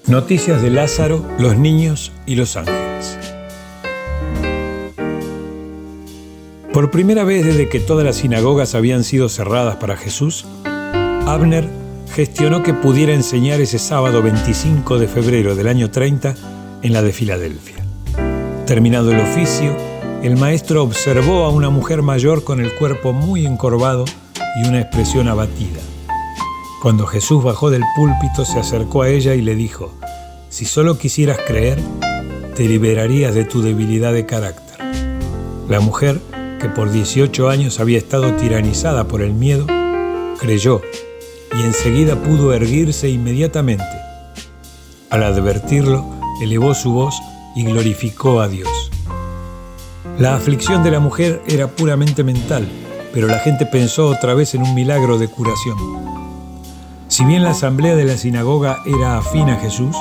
Noticias de Lázaro, los niños y los ángeles. Por primera vez desde que todas las sinagogas habían sido cerradas para Jesús, Abner gestionó que pudiera enseñar ese sábado 25 de febrero del año 30 en la de Filadelfia. Terminado el oficio, el maestro observó a una mujer mayor con el cuerpo muy encorvado y una expresión abatida. Cuando Jesús bajó del púlpito, se acercó a ella y le dijo: «Si solo quisieras creer, te liberarías de tu debilidad de carácter». La mujer, que por 18 años había estado tiranizada por el miedo, creyó y enseguida pudo erguirse inmediatamente. Al advertirlo, elevó su voz y glorificó a Dios. La aflicción de la mujer era puramente mental, pero la gente pensó otra vez en un milagro de curación. Si bien la asamblea de la sinagoga era afín a Jesús,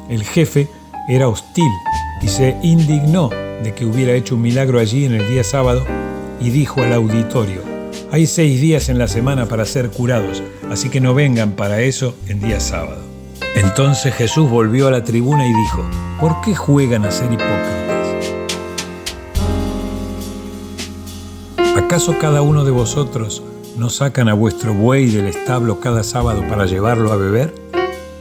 el jefe era hostil y se indignó de que hubiera hecho un milagro allí en el día sábado y dijo al auditorio: «Hay 6 días en la semana para ser curados, así que no vengan para eso en día sábado». Entonces Jesús volvió a la tribuna y dijo: «¿Por qué juegan a ser hipócritas? ¿Acaso cada uno de vosotros no sacan a vuestro buey del establo cada sábado para llevarlo a beber?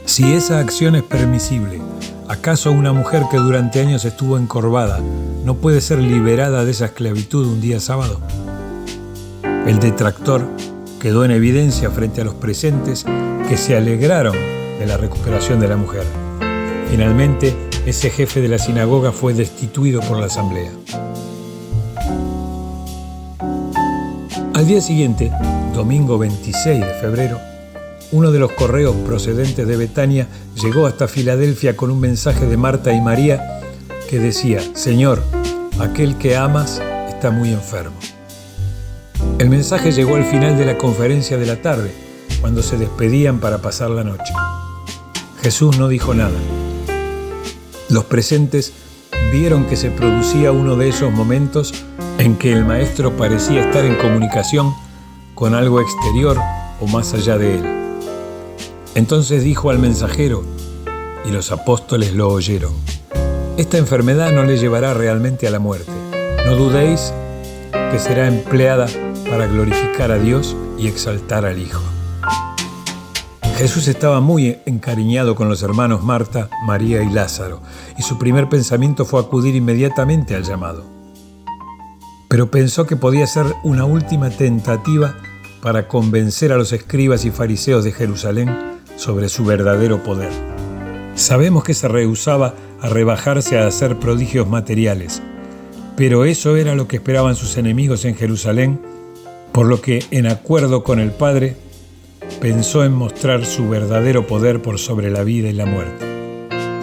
Si esa acción es permisible, ¿acaso una mujer que durante años estuvo encorvada no puede ser liberada de esa esclavitud un día sábado?». El detractor quedó en evidencia frente a los presentes, que se alegraron de la recuperación de la mujer. Finalmente, ese jefe de la sinagoga fue destituido por la asamblea. Al día siguiente, domingo 26 de febrero, uno de los correos procedentes de Betania llegó hasta Filadelfia con un mensaje de Marta y María que decía: «Señor, aquel que amas está muy enfermo». El mensaje llegó al final de la conferencia de la tarde, cuando se despedían para pasar la noche. Jesús no dijo nada. Los presentes vieron que se producía uno de esos momentos en que el maestro parecía estar en comunicación con algo exterior o más allá de él. Entonces dijo al mensajero, y los apóstoles lo oyeron: «Esta enfermedad no le llevará realmente a la muerte. No dudéis que será empleada para glorificar a Dios y exaltar al Hijo». Jesús estaba muy encariñado con los hermanos Marta, María y Lázaro, y su primer pensamiento fue acudir inmediatamente al llamado. Pero pensó que podía ser una última tentativa para convencer a los escribas y fariseos de Jerusalén sobre su verdadero poder. Sabemos que se rehusaba a rebajarse a hacer prodigios materiales, pero eso era lo que esperaban sus enemigos en Jerusalén, por lo que, en acuerdo con el Padre, pensó en mostrar su verdadero poder por sobre la vida y la muerte.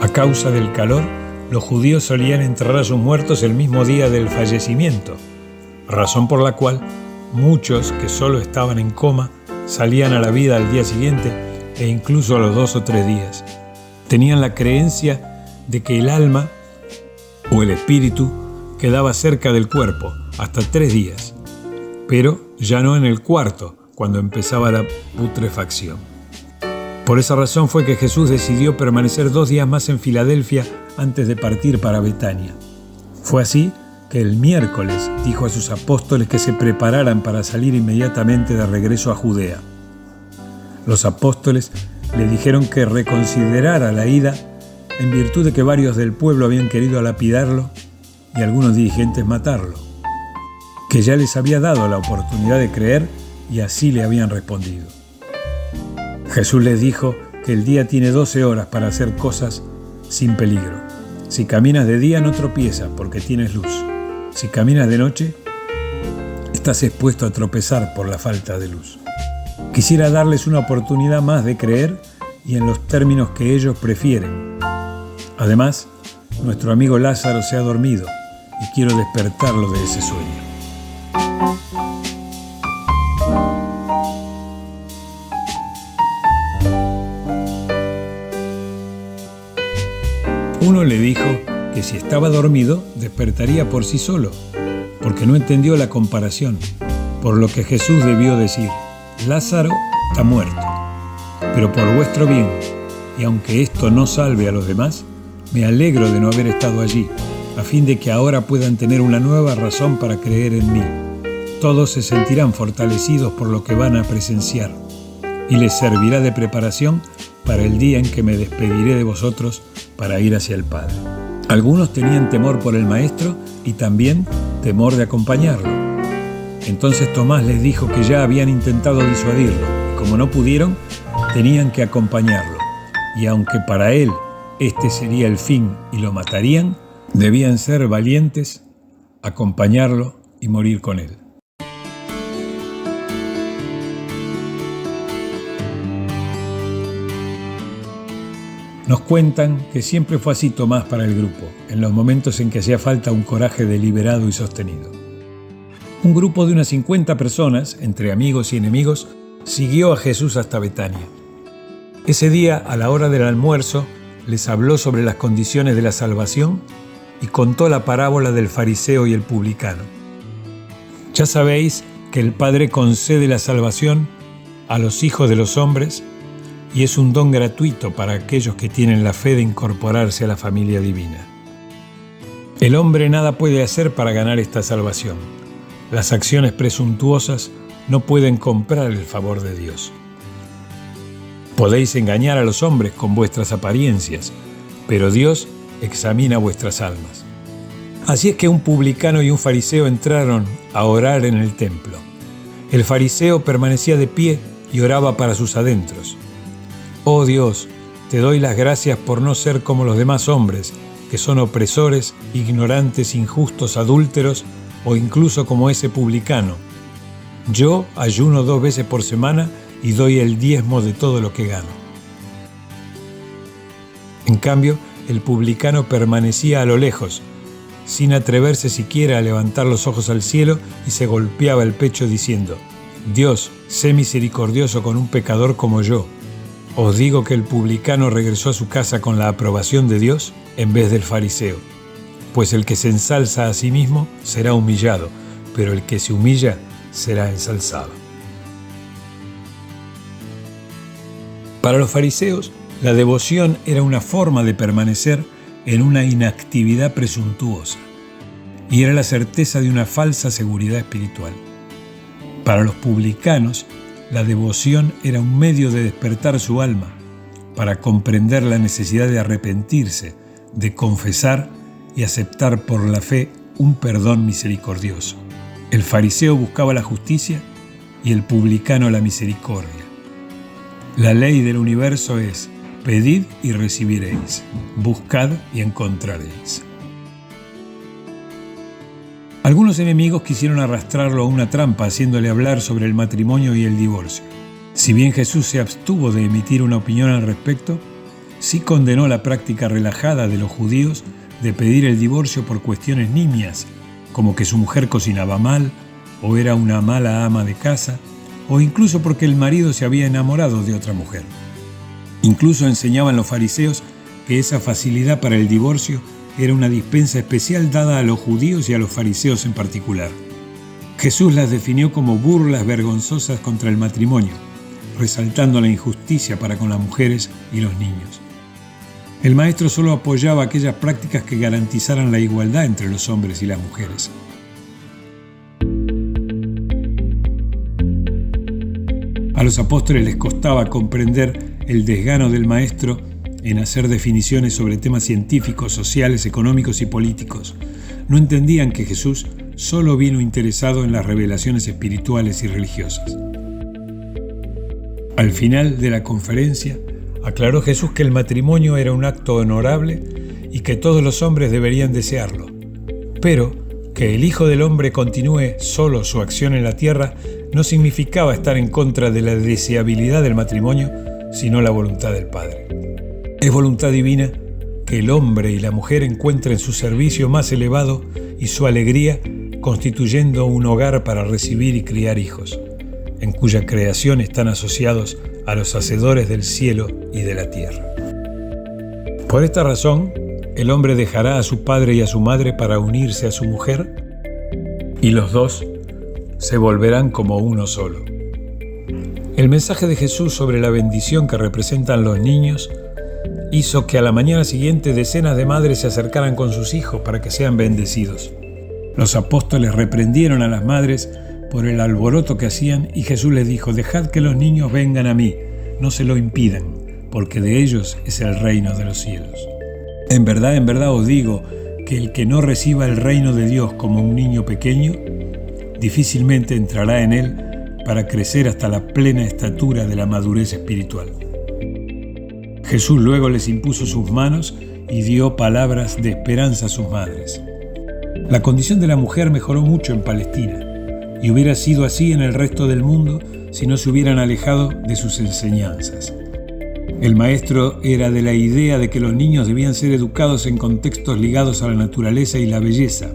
A causa del calor, los judíos solían enterrar a sus muertos el mismo día del fallecimiento, razón por la cual muchos que solo estaban en coma salían a la vida al día siguiente e incluso a los 2 o 3 días. Tenían la creencia de que el alma o el espíritu quedaba cerca del cuerpo hasta 3 días, pero ya no en el cuarto, cuando empezaba la putrefacción. Por esa razón fue que Jesús decidió permanecer 2 días más en Filadelfia antes de partir para Betania. Fue así que el miércoles dijo a sus apóstoles que se prepararan para salir inmediatamente de regreso a Judea. Los apóstoles le dijeron que reconsiderara la ida en virtud de que varios del pueblo habían querido lapidarlo y algunos dirigentes matarlo, que ya les había dado la oportunidad de creer y así le habían respondido. Jesús les dijo que el día tiene 12 horas para hacer cosas sin peligro. Si caminas de día no tropiezas porque tienes luz. Si caminas de noche, estás expuesto a tropezar por la falta de luz. Quisiera darles una oportunidad más de creer y en los términos que ellos prefieren. Además, nuestro amigo Lázaro se ha dormido y quiero despertarlo de ese sueño. Uno le dijo que si estaba dormido, despertaría por sí solo, porque no entendió la comparación, por lo que Jesús debió decir: «Lázaro está muerto, pero por vuestro bien y aunque esto no salve a los demás, me alegro de no haber estado allí, a fin de que ahora puedan tener una nueva razón para creer en mí. Todos se sentirán fortalecidos por lo que van a presenciar, y les servirá de preparación para el día en que me despediré de vosotros para ir hacia el Padre. Algunos tenían temor por el Maestro y también temor de acompañarlo. Entonces Tomás les dijo que ya habían intentado disuadirlo, y como no pudieron, tenían que acompañarlo. Y aunque para él este sería el fin y lo matarían, debían ser valientes, acompañarlo y morir con él. Nos cuentan que siempre fue así Tomás para el grupo, en los momentos en que hacía falta un coraje deliberado y sostenido. Un grupo de unas 50 personas, entre amigos y enemigos, siguió a Jesús hasta Betania. Ese día, a la hora del almuerzo, les habló sobre las condiciones de la salvación y contó la parábola del fariseo y el publicano. Ya sabéis que el Padre concede la salvación a los hijos de los hombres y es un don gratuito para aquellos que tienen la fe de incorporarse a la familia divina. El hombre nada puede hacer para ganar esta salvación. Las acciones presuntuosas no pueden comprar el favor de Dios. Podéis engañar a los hombres con vuestras apariencias, pero Dios examina vuestras almas. Así es que un publicano y un fariseo entraron a orar en el templo. El fariseo permanecía de pie y oraba para sus adentros. Oh Dios, te doy las gracias por no ser como los demás hombres, que son opresores, ignorantes, injustos, adúlteros o incluso como ese publicano. Yo ayuno 2 veces por semana y doy el 10% de todo lo que gano. En cambio, el publicano permanecía a lo lejos, sin atreverse siquiera a levantar los ojos al cielo y se golpeaba el pecho diciendo: Dios, sé misericordioso con un pecador como yo. Os digo que el publicano regresó a su casa con la aprobación de Dios en vez del fariseo, pues el que se ensalza a sí mismo será humillado, pero el que se humilla será ensalzado. Para los fariseos, la devoción era una forma de permanecer en una inactividad presuntuosa, y era la certeza de una falsa seguridad espiritual. Para los publicanos, la devoción era un medio de despertar su alma, para comprender la necesidad de arrepentirse, de confesar y aceptar por la fe un perdón misericordioso. El fariseo buscaba la justicia y el publicano la misericordia. La ley del universo es: pedid y recibiréis, buscad y encontraréis. Algunos enemigos quisieron arrastrarlo a una trampa haciéndole hablar sobre el matrimonio y el divorcio. Si bien Jesús se abstuvo de emitir una opinión al respecto, sí condenó la práctica relajada de los judíos de pedir el divorcio por cuestiones nimias, como que su mujer cocinaba mal, o era una mala ama de casa, o incluso porque el marido se había enamorado de otra mujer. Incluso enseñaban los fariseos que esa facilidad para el divorcio era una dispensa especial dada a los judíos y a los fariseos en particular. Jesús las definió como burlas vergonzosas contra el matrimonio, resaltando la injusticia para con las mujeres y los niños. El maestro solo apoyaba aquellas prácticas que garantizaran la igualdad entre los hombres y las mujeres. A los apóstoles les costaba comprender el desgano del maestro en hacer definiciones sobre temas científicos, sociales, económicos y políticos. No entendían que Jesús solo vino interesado en las revelaciones espirituales y religiosas. Al final de la conferencia, aclaró Jesús que el matrimonio era un acto honorable y que todos los hombres deberían desearlo, pero que el Hijo del Hombre continúe solo su acción en la tierra no significaba estar en contra de la deseabilidad del matrimonio, sino la voluntad del Padre. Es voluntad divina que el hombre y la mujer encuentren su servicio más elevado y su alegría constituyendo un hogar para recibir y criar hijos, en cuya creación están asociados a los hacedores del cielo y de la tierra. Por esta razón, el hombre dejará a su padre y a su madre para unirse a su mujer, y los dos se volverán como uno solo. El mensaje de Jesús sobre la bendición que representan los niños hizo que a la mañana siguiente decenas de madres se acercaran con sus hijos para que sean bendecidos. Los apóstoles reprendieron a las madres por el alboroto que hacían y Jesús les dijo: «Dejad que los niños vengan a mí, no se lo impidan, porque de ellos es el reino de los cielos. En verdad os digo que el que no reciba el reino de Dios como un niño pequeño, difícilmente entrará en él para crecer hasta la plena estatura de la madurez espiritual». Jesús luego les impuso sus manos y dio palabras de esperanza a sus madres. La condición de la mujer mejoró mucho en Palestina y hubiera sido así en el resto del mundo si no se hubieran alejado de sus enseñanzas. El maestro era de la idea de que los niños debían ser educados en contextos ligados a la naturaleza y la belleza.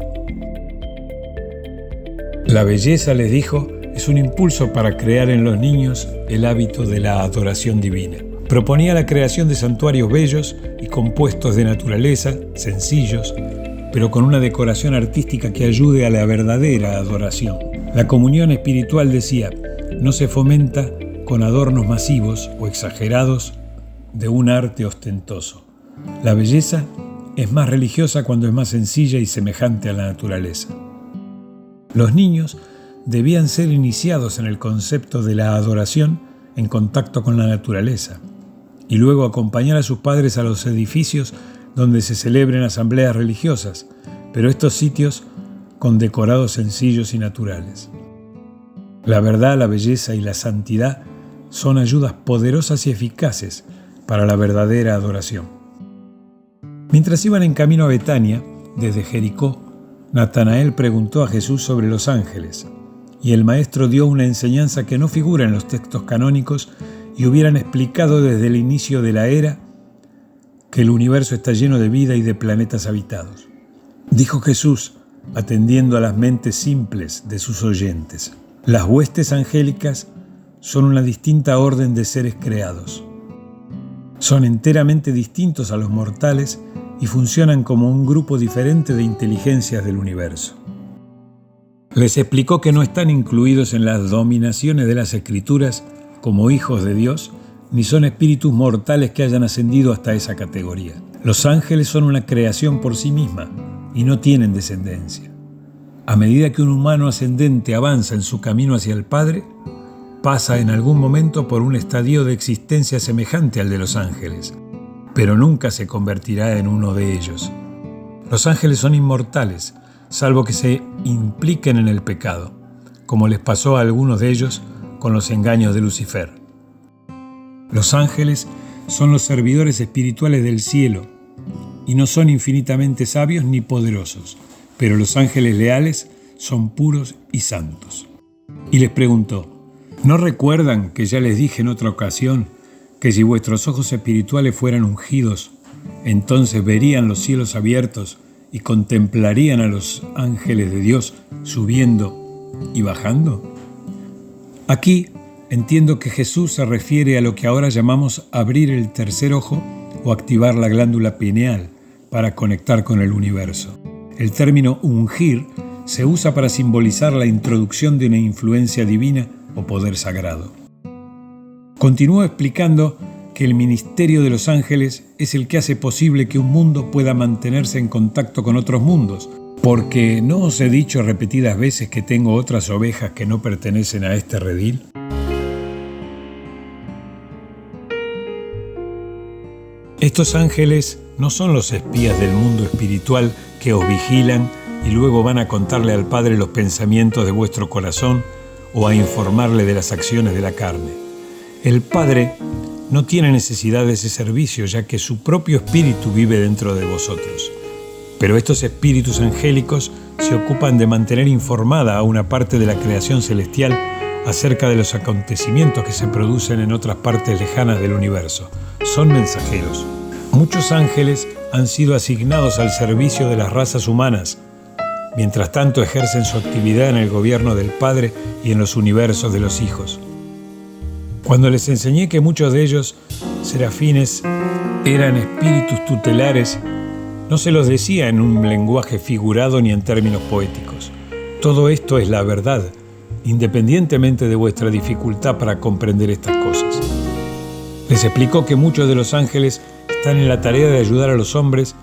La belleza, les dijo, es un impulso para crear en los niños el hábito de la adoración divina. Proponía la creación de santuarios bellos y compuestos de naturaleza, sencillos, pero con una decoración artística que ayude a la verdadera adoración. La comunión espiritual, decía, no se fomenta con adornos masivos o exagerados de un arte ostentoso. La belleza es más religiosa cuando es más sencilla y semejante a la naturaleza. Los niños debían ser iniciados en el concepto de la adoración en contacto con la naturaleza y luego acompañar a sus padres a los edificios donde se celebren asambleas religiosas, pero estos sitios con decorados sencillos y naturales. La verdad, la belleza y la santidad son ayudas poderosas y eficaces para la verdadera adoración. Mientras iban en camino a Betania, desde Jericó, Natanael preguntó a Jesús sobre los ángeles, y el maestro dio una enseñanza que no figura en los textos canónicos y hubieran explicado desde el inicio de la era que el universo está lleno de vida y de planetas habitados. Dijo Jesús, atendiendo a las mentes simples de sus oyentes: las huestes angélicas son una distinta orden de seres creados. Son enteramente distintos a los mortales y funcionan como un grupo diferente de inteligencias del universo. Les explicó que no están incluidos en las dominaciones de las Escrituras como hijos de Dios, ni son espíritus mortales que hayan ascendido hasta esa categoría. Los ángeles son una creación por sí misma y no tienen descendencia. A medida que un humano ascendente avanza en su camino hacia el Padre, pasa en algún momento por un estadio de existencia semejante al de los ángeles, pero nunca se convertirá en uno de ellos. Los ángeles son inmortales, salvo que se impliquen en el pecado, como les pasó a algunos de ellos con los engaños de Lucifer. Los ángeles son los servidores espirituales del cielo y no son infinitamente sabios ni poderosos, pero los ángeles leales son puros y santos. Y les preguntó: ¿no recuerdan que ya les dije en otra ocasión que si vuestros ojos espirituales fueran ungidos, entonces verían los cielos abiertos y contemplarían a los ángeles de Dios subiendo y bajando? Aquí entiendo que Jesús se refiere a lo que ahora llamamos abrir el tercer ojo o activar la glándula pineal para conectar con el universo. El término ungir se usa para simbolizar la introducción de una influencia divina o poder sagrado. Continuó explicando que el ministerio de los ángeles es el que hace posible que un mundo pueda mantenerse en contacto con otros mundos, porque ¿no os he dicho repetidas veces que tengo otras ovejas que no pertenecen a este redil? Estos ángeles no son los espías del mundo espiritual que os vigilan y luego van a contarle al Padre los pensamientos de vuestro corazón o a informarle de las acciones de la carne. El Padre no tiene necesidad de ese servicio, ya que su propio espíritu vive dentro de vosotros. Pero estos espíritus angélicos se ocupan de mantener informada a una parte de la creación celestial acerca de los acontecimientos que se producen en otras partes lejanas del universo. Son mensajeros. Muchos ángeles han sido asignados al servicio de las razas humanas. Mientras tanto ejercen su actividad en el gobierno del Padre y en los universos de los hijos. Cuando les enseñé que muchos de ellos, serafines, eran espíritus tutelares, no se los decía en un lenguaje figurado ni en términos poéticos. Todo esto es la verdad, independientemente de vuestra dificultad para comprender estas cosas. Les explicó que muchos de los ángeles están en la tarea de ayudar a los hombres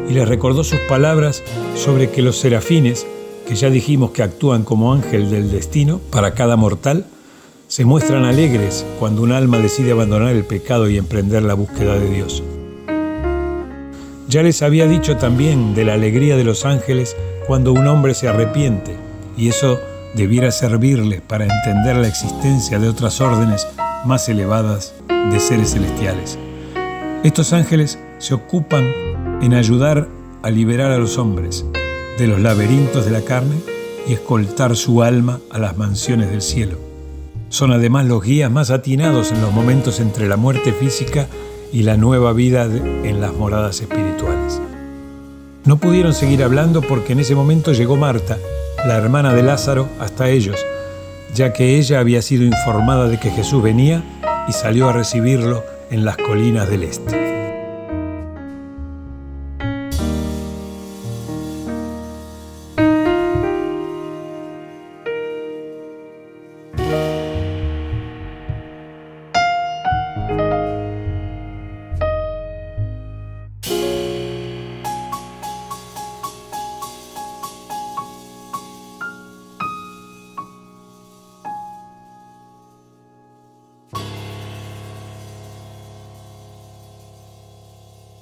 y les recordó sus palabras sobre que los serafines, que ya dijimos que actúan como ángel del destino para cada mortal, se muestran alegres cuando un alma decide abandonar el pecado y emprender la búsqueda de Dios. Ya les había dicho también de la alegría de los ángeles cuando un hombre se arrepiente, y eso debiera servirles para entender la existencia de otras órdenes más elevadas de seres celestiales. Estos ángeles se ocupan en ayudar a liberar a los hombres de los laberintos de la carne y escoltar su alma a las mansiones del cielo. Son además los guías más atinados en los momentos entre la muerte física y la nueva vida en las moradas espirituales. No pudieron seguir hablando porque en ese momento llegó Marta, la hermana de Lázaro, hasta ellos, ya que ella había sido informada de que Jesús venía y salió a recibirlo en las colinas del este.